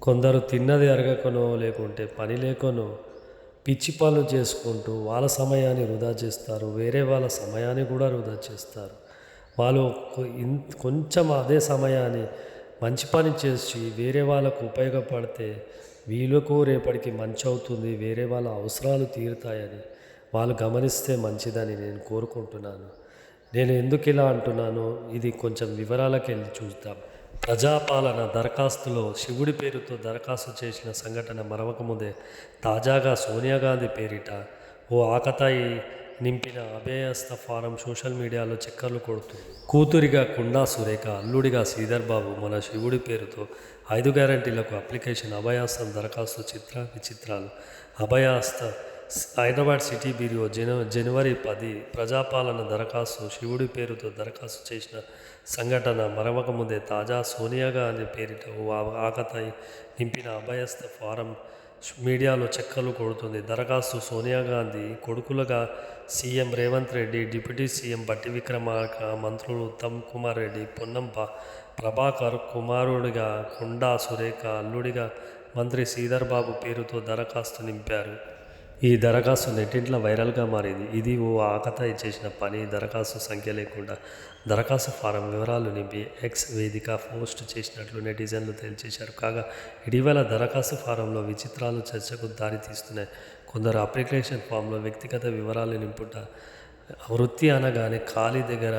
కొందరు తిన్నది అరగకనో లేకుంటే పని లేకనో పిచ్చి పనులు చేసుకుంటూ వాళ్ళ సమయాన్ని వృధా చేస్తారు. వేరే వాళ్ళ సమయాన్ని కూడా వృధా చేస్తారు. వాళ్ళు కొంచెం అదే సమయాన్ని మంచి పని చేసి వేరే వాళ్ళకు ఉపయోగపడితే వీళ్ళకు రేపటికి మంచి అవుతుంది, వేరే వాళ్ళ అవసరాలు తీరుతాయని వాళ్ళు గమనిస్తే మంచిదని నేను కోరుకుంటున్నాను. నేను ఎందుకు ఇలా అంటున్నానో ఇది కొంచెం వివరాలకు వెళ్ళి చూద్దాం. ప్రజాపాలన దరఖాస్తులో శివుడి పేరుతో దరఖాస్తు చేసిన సంఘటన మరవకముందే తాజాగా సోనియా గాంధీ పేరిట ఓ ఆకతాయి నింపిన అభయహస్త ఫారం సోషల్ మీడియాలో చక్కర్లు కొడుతుంది. కూతురిగా కుండా సురేఖ, అల్లుడిగా శ్రీధర్ బాబు మన శివుడి పేరుతో 5 గ్యారంటీలకు అప్లికేషన్. అభయహస్తం దరఖాస్తు విచిత్రాలు. అభయహస్త హైదరాబాద్ సిటీ బ్యూరో జనవరి 10 ప్రజాపాలన దరఖాస్తు శివుడి పేరుతో దరఖాస్తు చేసిన సంఘటన మరవకముందే తాజా సోనియా గాంధీ పేరిట ఓ ఆకతాయి నింపిన అభయస్థ ఫారం మీడియాలో చక్కర్లు కొడుతుంది. దరఖాస్తు సోనియా గాంధీ కొడుకులుగా CM Revanth Reddy, deputy CM Bhatti Vikramarka, మంత్రులు ఉత్తమ్ కుమార్ రెడ్డి, పొన్నం ప్రభాకర్, కుమారుడిగా కొండా సురేఖ, అల్లుడిగా మంత్రి శ్రీధర్ బాబు పేరుతో దరఖాస్తు నింపారు. ఈ దరఖాస్తు నెట్టింట్లో వైరల్గా మారింది. ఇది ఓ ఆకతాయి చేసిన పని. దరఖాస్తు సంఖ్య లేకుండా దరఖాస్తు ఫారం వివరాలు నింపి ఎక్స్ వేదిక పోస్ట్ చేసినట్లు నెటిజన్లు తేల్చేశారు. కాగా ఇటీవల దరఖాస్తు ఫారంలో విచిత్రాలు చర్చకు దారితీస్తున్నాయి. కొందరు అప్లికేషన్ ఫామ్లో వ్యక్తిగత వివరాలు నింపుట వృత్తి అనగానే ఖాళీ దగ్గర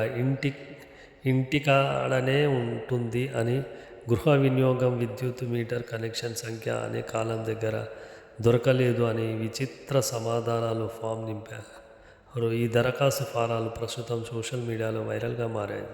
ఇంటికాడనే ఉంటుంది అని, గృహ వినియోగం విద్యుత్ మీటర్ కనెక్షన్ సంఖ్య అనే కాలం దగ్గర దొరకలేదు అని విచిత్ర సమాధానాలు ఫామ్ నింపారు. ఈ దరఖాస్తు ఫారాలు ప్రస్తుతం సోషల్ మీడియాలో వైరల్గా మారాయి.